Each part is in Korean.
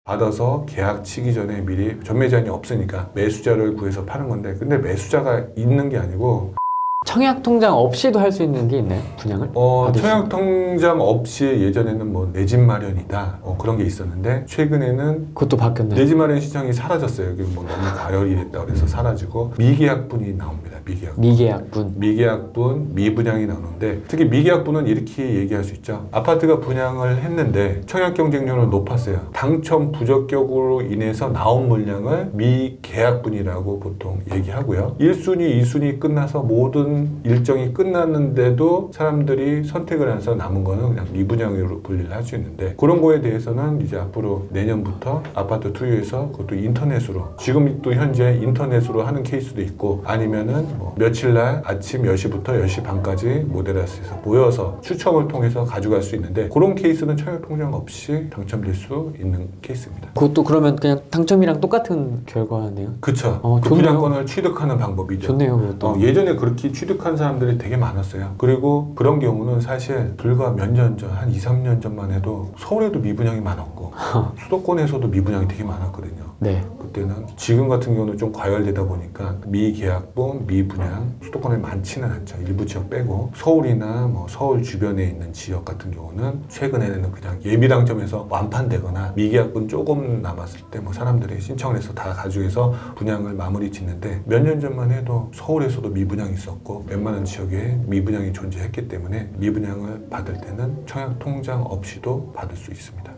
받아서 계약 치기 전에 미리 전매 제한이 없으니까 매수자를 구해서 파는 건데, 근데 매수자가 있는 게 아니고 청약 통장 없이도 할 수 있는 게 있나요? 분양을? 청약 통장 없이 예전에는 뭐 내 집 마련이다 그런 게 있었는데, 최근에는 그것도 바뀌었네요. 내 집 마련 시장이 사라졌어요. 여기 뭐 너무 가열이 됐다 그래서 사라지고 미계약분이 나옵니다. 미계약분, 미분양이 나오는데, 특히 미계약분은 이렇게 얘기할 수 있죠. 아파트가 분양을 했는데 청약 경쟁률은 높았어요. 당첨 부적격으로 인해서 나온 물량을 미계약분이라고 보통 얘기하고요. 1순위, 2순위 끝나서 모든 일정이 끝났는데도 사람들이 선택을 해서 남은 거는 그냥 미분양으로 분리를 할 수 있는데, 그런 거에 대해서는 이제 앞으로 내년부터 아파트 투유에서 그것도 인터넷으로, 지금 또 현재 인터넷으로 하는 케이스도 있고, 아니면은 뭐 며칠 날 아침 10시부터 10시 반까지 모델하우스에서 모여서 추첨을 통해서 가져갈 수 있는데, 그런 케이스는 청약 통장 없이 당첨될 수 있는 케이스입니다. 그것도 그러면 그냥 당첨이랑 똑같은 결과네요? 그쵸. 그 분양권을 취득하는 방법이죠. 좋네요, 그것도. 예전에 그렇게 취득한 사람들이 되게 많았어요. 그리고 그런 경우는 사실 불과 몇 년 전, 한 2, 3년 전만 해도 서울에도 미분양이 많았고 수도권에서도 미분양이 되게 많았거든요. 네. 그때는, 지금 같은 경우는 좀 과열되다 보니까 미계약분, 미분양 수도권에 많지는 않죠. 일부 지역 빼고. 서울이나 뭐 서울 주변에 있는 지역 같은 경우는 최근에는 그냥 예비 당첨에서 완판되거나 미계약분 조금 남았을 때 뭐 사람들이 신청을 해서 다 가져해서 분양을 마무리 짓는데, 몇 년 전만 해도 서울에서도 미분양이 있었고 웬만한 지역에 미분양이 존재했기 때문에 미분양을 받을 때는 청약 통장 없이도 받을 수 있습니다.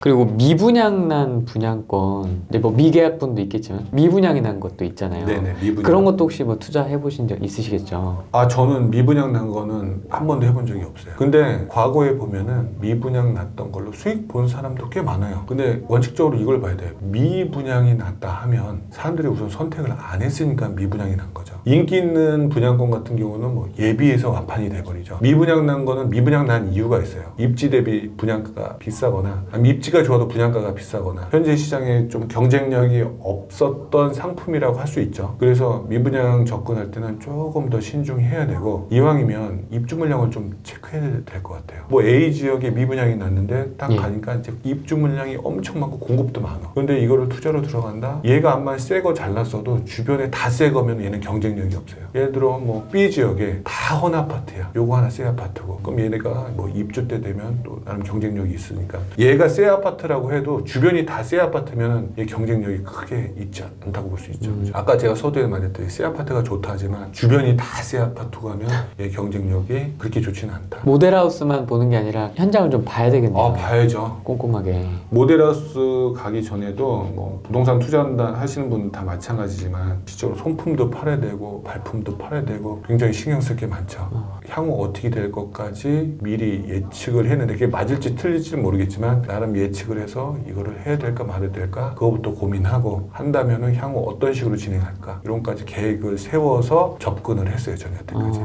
그리고 미분양 난 분양권, 이제 뭐 미계약분도 있겠지만 미분양이 난 것도 있잖아요. 네네, 미분양. 그런 것도 혹시 뭐 투자해 보신 적 있으시겠죠? 저는 미분양 난 거는 한 번도 해본 적이 없어요. 근데 과거에 보면은 미분양 났던 걸로 수익 본 사람도 꽤 많아요. 근데 원칙적으로 이걸 봐야 돼요. 미분양이 났다 하면 사람들이 우선 선택을 안 했으니까 미분양이 난 거죠. 인기 있는 분양권 같은 경우는 뭐 예비해서 완판이 돼버리죠. 미분양 난 거는 미분양 난 이유가 있어요. 입지 대비 분양가가 비싸거나, 입지가 좋아도 분양가가 비싸거나, 현재 시장에 좀 경쟁력이 없었던 상품이라고 할 수 있죠. 그래서 미분양 접근할 때는 조금 더 신중해야 되고, 이왕이면 입주 물량을 좀 체크해야 될 것 같아요. 뭐 A 지역에 미분양이 났는데 딱 가니까 이제 입주 물량이 엄청 많고 공급도 많아. 근데 이거를 투자로 들어간다? 얘가 암만 새 거 잘났어도 주변에 다 새 거면 얘는 경쟁력이 없어요. 예를 들어 뭐 B 지역에 다 헌 아파트야. 요거 하나 새 아파트고, 그럼 얘네가 뭐 입주 때 되면 또 나름 경쟁력이 있으니까, 얘가 새 아파트라고 해도 주변이 다 새 아파트면 얘 경쟁력이 크게 있지 않다고 볼 수 있죠. 아까 제가 서두에 말했듯이 새 아파트가 좋다 하지만 주변이 다 새 아파트가 하면 얘 경쟁력이 그렇게 좋지는 않다. 모델하우스만 보는 게 아니라 현장을 좀 봐야 되겠네요. 봐야죠. 꼼꼼하게. 모델하우스 가기 전에도 뭐 부동산 투자한다 하시는 분 다 마찬가지지만, 실제로 손품도 팔아야 되고 발품도 팔아야 되고 굉장히 신경 쓸 게 많죠. 향후 어떻게 될 것까지 미리 예측을 했는데, 그게 맞을지 틀릴지는 모르겠지만 나름 예측을 해서 이거를 해야 될까 말아야 될까 그거부터 고민하고, 한다면은 향후 어떤 식으로 진행할까 이런 까지 계획을 세워서 접근을 했어요, 저는 여태까지.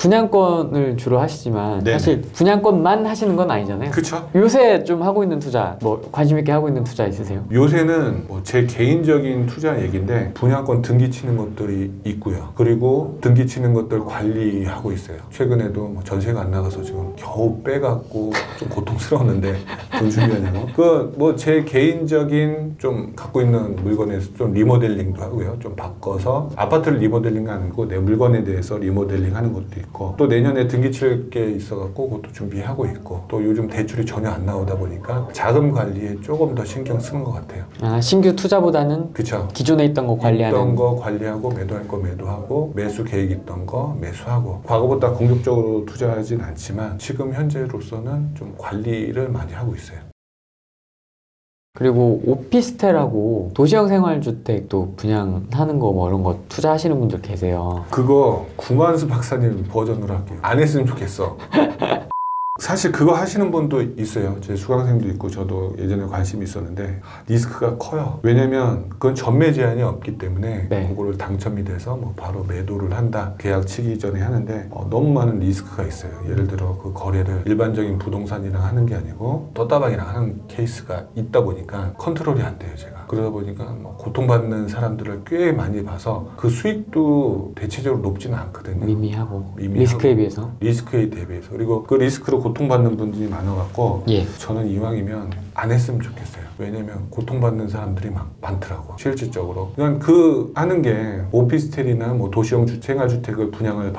분양권을 주로 하시지만 네네. 사실 분양권만 하시는 건 아니잖아요. 그쵸? 요새 좀 하고 있는 투자, 뭐 관심 있게 하고 있는 투자 있으세요? 요새는 뭐 제 개인적인 투자 얘기인데, 분양권 등기 치는 것들이 있고요. 그리고 등기 치는 것들 관리하고 있어요. 최근에도 뭐 전세가 안 나가서 지금 겨우 빼갖고 좀 고통스러웠는데 돈 준비하냐고. 그 뭐 제 개인적인 좀 갖고 있는 물건에서 좀 리모델링도 하고요. 좀 바꿔서 아파트를 리모델링 하는 거, 내 물건에 대해서 리모델링 하는 것도 있고, 또 내년에 등기 칠 게 있어갖고 그것도 준비하고 있고, 또 요즘 대출이 전혀 안 나오다 보니까 자금 관리에 조금 더 신경 쓰는 것 같아요. 신규 투자보다는 그쵸. 기존에 있던 거 관리하는. 있던 거 관리하고, 매도할 거 매도하고, 매수 계획 있던 거 매수하고. 과거보다 공격적으로 투자하진 않지만 지금 현재로서는 좀 관리를 많이 하고 있어요. 그리고 오피스텔하고 도시형 생활주택도 분양하는 거 뭐 이런 거 투자하시는 분들 계세요. 그거 구만수 박사님 버전으로 할게요. 안 했으면 좋겠어. 사실 그거 하시는 분도 있어요. 제 수강생도 있고 저도 예전에 관심이 있었는데 리스크가 커요. 왜냐면 그건 전매 제한이 없기 때문에 그거를 당첨이 돼서 뭐 바로 매도를 한다, 계약 치기 전에 하는데 너무 많은 리스크가 있어요. 예를 들어 그 거래를 일반적인 부동산이랑 하는 게 아니고 떴다방이랑 하는 케이스가 있다 보니까 컨트롤이 안 돼요, 제가. 그러다 보니까 뭐 고통받는 사람들을 꽤 많이 봐서 그 수익도 대체적으로 높지는 않거든요. 미미하고 리스크에 비해서. 리스크에 대비해서. 그리고 그 리스크로 고통받는 분들이 많아갖고 예. 저는 이왕이면 안 했으면 좋겠어요. 왜냐면 고통받는 사람들이 많더라고. 실질적으로. 그러니까 그 하는 게 오피스텔이나 뭐 도시형 생활주택을 분양을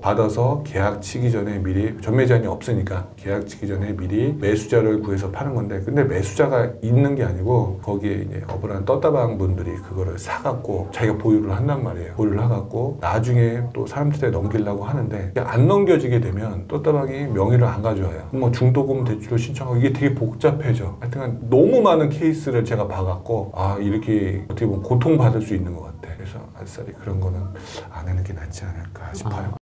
받아서 계약 치기 전에 미리 전매 제한이 없으니까 계약 치기 전에 미리 매수자를 구해서 파는 건데, 근데 매수자가 있는 게 아니고 거기에 이제 어부란 떴다방 분들이 그거를 사갖고 자기가 보유를 한단 말이에요. 보유를 해갖고 나중에 또 사람들한테 넘기려고 하는데 안 넘겨지게 되면 떴다방이 명의를 안 가져와요. 뭐 중도금 대출을 신청하고 이게 되게 복잡해져. 하여튼 너무 많은 케이스를 제가 봐갖고 아, 이렇게 어떻게 보면 고통받을 수 있는 것 같아. 그래서 아싸리 그런 거는 안 하는 게 낫지 않을까 싶어요.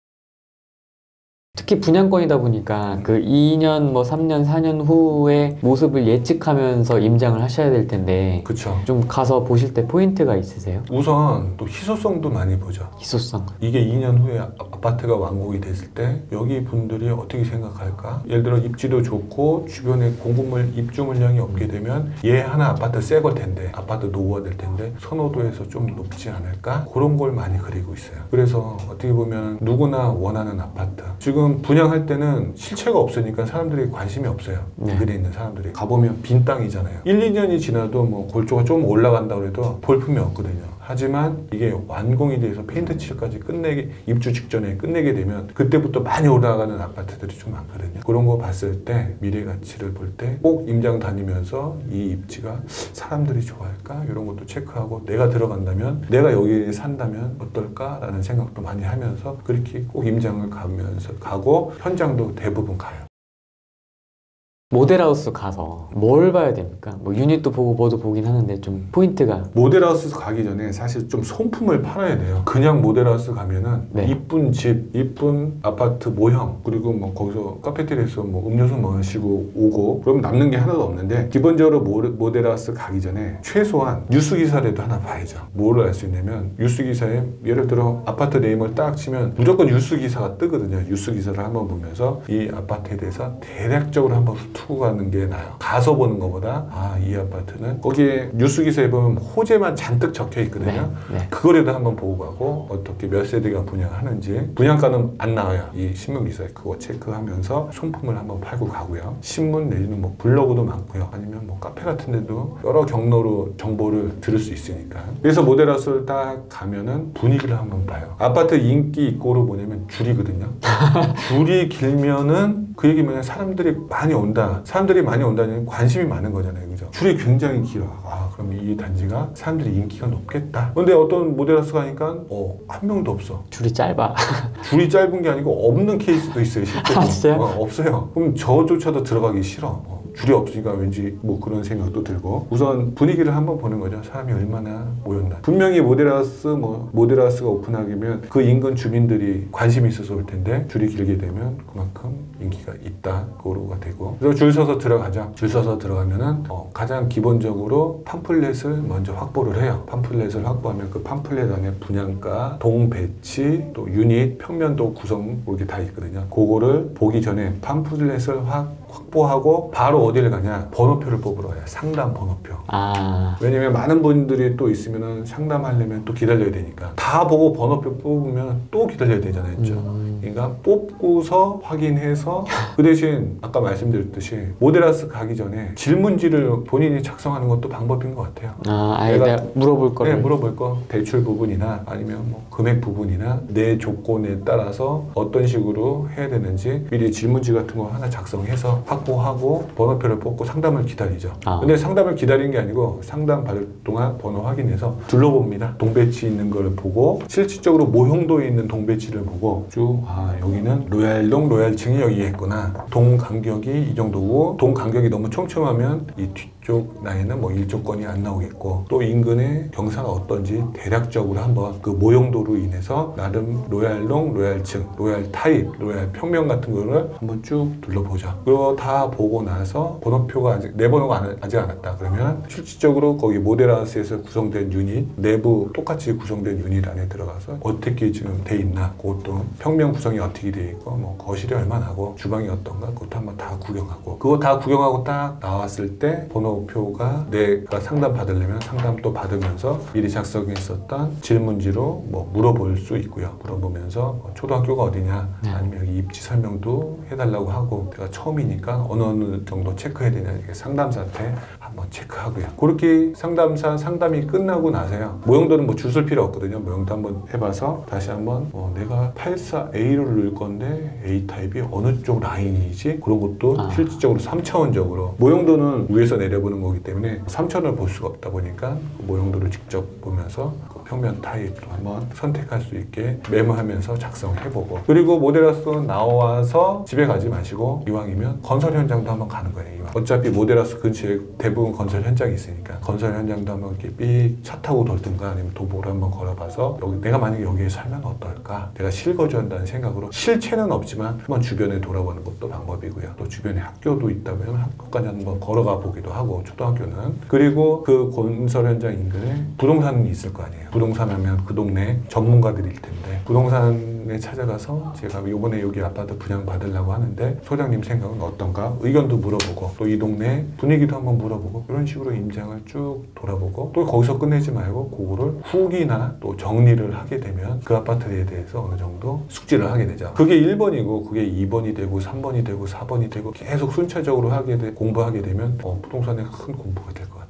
특히 분양권이다 보니까 그 2년, 뭐 3년, 4년 후의 모습을 예측하면서 임장을 하셔야 될 텐데 그쵸. 좀 가서 보실 때 포인트가 있으세요? 우선 또 희소성도 많이 보죠. 희소성. 이게 2년 후에 아파트가 완공이 됐을 때 여기 분들이 어떻게 생각할까? 예를 들어 입지도 좋고 주변에 공급물 입주 물량이 없게 되면 얘 하나 아파트 새 걸 텐데, 아파트 노후화 될 텐데 선호도에서 좀 높지 않을까? 그런 걸 많이 그리고 있어요. 그래서 어떻게 보면 누구나 원하는 아파트. 지금 분양할 때는 실체가 없으니까 사람들이 관심이 없어요. 인근에 있는 사람들이. 가보면 빈 땅이잖아요. 1, 2년이 지나도 뭐 골조가 좀 올라간다고 해도 볼품이 없거든요. 하지만 이게 완공이 돼서 페인트 칠까지 끝내게, 입주 직전에 끝내게 되면 그때부터 많이 올라가는 아파트들이 좀 많거든요. 그런 거 봤을 때 미래 가치를 볼 때 꼭 임장 다니면서 이 입지가 사람들이 좋아할까? 이런 것도 체크하고 내가 들어간다면, 내가 여기에 산다면 어떨까라는 생각도 많이 하면서 그렇게 꼭 임장을 가고 현장도 대부분 가요. 모델하우스 가서 뭘 봐야 됩니까? 뭐 유닛도 보고 뭐도 보긴 하는데 좀 포인트가. 모델하우스 가기 전에 사실 좀 손품을 팔아야 돼요. 그냥 모델하우스 가면은 네. 이쁜 집, 이쁜 아파트 모형, 그리고 뭐 거기서 카페테리아에서 뭐 음료수 마시고 오고 그럼 남는 게 하나도 없는데, 기본적으로 모델하우스 가기 전에 최소한 뉴스기사라도 하나 봐야죠. 뭐를 알 수 있냐면 뉴스기사에 예를 들어 아파트 네임을 딱 치면 무조건 뉴스기사가 뜨거든요. 뉴스기사를 한번 보면서 이 아파트에 대해서 대략적으로 한번 투고 가는 게 나아요. 가서 보는 것보다 아, 이 아파트는 거기에 뉴스 기사에 보면 호재만 잔뜩 적혀 있거든요. 네. 그거라도 한번 보고 가고 어떻게 몇 세대가 분양하는지, 분양가는 안 나와요. 이 신문 기사에 그거 체크하면서 손품을 한번 팔고 가고요. 신문 내지는 뭐 블로그도 많고요. 아니면 뭐 카페 같은 데도 여러 경로로 정보를 들을 수 있으니까. 그래서 모델하우스를 딱 가면은 분위기를 한번 봐요. 아파트 인기 있고로 뭐냐면 줄이거든요. 줄이 길면은 그 얘기면 사람들이 많이 온다. 사람들이 많이 온다는 관심이 많은 거잖아요. 그죠? 줄이 굉장히 길어. 아, 그럼 이 단지가 사람들이 인기가 높겠다. 근데 어떤 모델하우스 가니까 한 명도 없어. 줄이 짧아. 줄이 짧은 게 아니고 없는 케이스도 있어요. 실제로. 아, 진짜요? 없어요. 그럼 저조차도 들어가기 싫어. 줄이 없으니까 왠지 뭐 그런 생각도 들고. 우선 분위기를 한번 보는 거죠. 사람이 얼마나 모였나. 분명히 모델하우스가 오픈하기면 그 인근 주민들이 관심이 있어서 올 텐데 줄이 길게 되면 그만큼 인기가 있다. 그거가 되고. 그래서 줄 서서 들어가죠. 줄 서서 들어가면은 가장 기본적으로 팜플렛을 먼저 확보를 해요. 팜플렛을 확보하면 그 팜플렛 안에 분양가, 동 배치, 또 유닛, 평면도 구성 이렇게 다 있거든요. 그거를 보기 전에 팜플렛을 확보하고 바로 어디를 가냐? 번호표를 뽑으러 가요. 상담 번호표. 아. 왜냐면 많은 분들이 또 있으면은 상담하려면 또 기다려야 되니까. 다 보고 번호표 뽑으면 또 기다려야 되잖아요. 그러니까 뽑고서 확인해서 그 대신 아까 말씀드렸듯이 모델하우스 가기 전에 질문지를 본인이 작성하는 것도 방법인 것 같아요. 아, 내가 물어볼 거를. 네, 물어볼 거. 대출 부분이나 아니면 뭐 금액 부분이나 내 조건에 따라서 어떤 식으로 해야 되는지 미리 질문지 같은 거 하나 작성해서 확보하고 번호표를 뽑고 상담을 기다리죠. 근데 상담을 기다리는 게 아니고 상담 받을 동안 번호 확인해서 둘러봅니다. 동배치 있는 걸 보고 실질적으로 모형도에 있는 동배치를 보고 쭉 여기는 로얄동 로얄층이 여기에 있구나. 동 간격이 이 정도고, 동 간격이 너무 촘촘하면 이 뒤쪽 라인은 뭐 일조권이 안 나오겠고, 또 인근의 경사가 어떤지 대략적으로 한번 그 모형도로 인해서 나름 로얄동, 로얄층, 로얄 타입, 로얄 평면 같은 거를 한번 쭉 둘러보죠. 그리고 다 보고 나서 번호표가 내 번호가 아직 안 왔다 그러면 실질적으로 거기 모델하우스에서 구성된 유닛, 내부 똑같이 구성된 유닛 안에 들어가서 어떻게 지금 돼 있나, 그것도 평면 구성이 어떻게 돼 있고, 뭐 거실이 얼마나 하고 주방이 어떤가, 그것도 한번 다 구경하고, 그거 다 구경하고 딱 나왔을 때 번호가 번호표가 내가 상담 받으려면 상담 또 받으면서 미리 작성했었던 질문지로 뭐 물어볼 수 있고요. 물어보면서 뭐 초등학교가 어디냐 아니면 여기 입지 설명도 해달라고 하고 내가 처음이니까 어느 정도 체크해야 되냐 이렇게 상담사한테 한번 체크하고요. 그렇게 상담이 끝나고 나서요. 모형도는 뭐 줄 쓸 필요 없거든요. 모형도 한번 해봐서 다시 한번 내가 84A를 넣을 건데 A 타입이 어느 쪽 라인이지? 그런 것도 실질적으로 3차원적으로 모형도는 위에서 내려보는 거기 때문에 3차원을 볼 수가 없다 보니까 그 모형도를 직접 보면서 그 평면 타입도 한번 선택할 수 있게 메모하면서 작성해보고 그리고 모델하우스 나와서 집에 가지 마시고 이왕이면 건설 현장도 한번 가는 거예요. 이왕. 어차피 모델하우스 근처에 대부분 건설 현장이 있으니까 건설 현장도 한번 이렇게 삑 차 타고 돌든가 아니면 도보를 한번 걸어봐서 내가 만약에 여기에 살면 어떨까? 내가 실거주한다는 생각으로 실체는 없지만 한번 주변에 돌아보는 것도 방법이고요. 또 주변에 학교도 있다면 학교까지 한번 걸어가 보기도 하고 초등학교는 그리고 그 건설 현장 인근에 부동산이 있을 거 아니에요. 부동산 하면 그 동네 전문가들일 텐데 부동산에 찾아가서 제가 이번에 여기 아파트 분양 받으려고 하는데 소장님 생각은 어떤가? 의견도 물어보고 또 이 동네 분위기도 한번 물어보고 이런 식으로 임장을 쭉 돌아보고 또 거기서 끝내지 말고 그거를 후기나 또 정리를 하게 되면 그 아파트에 대해서 어느 정도 숙지를 하게 되죠. 그게 1번이고 그게 2번이 되고 3번이 되고 4번이 되고 계속 순차적으로 공부하게 되면 부동산에 큰 공부가 될 거예요.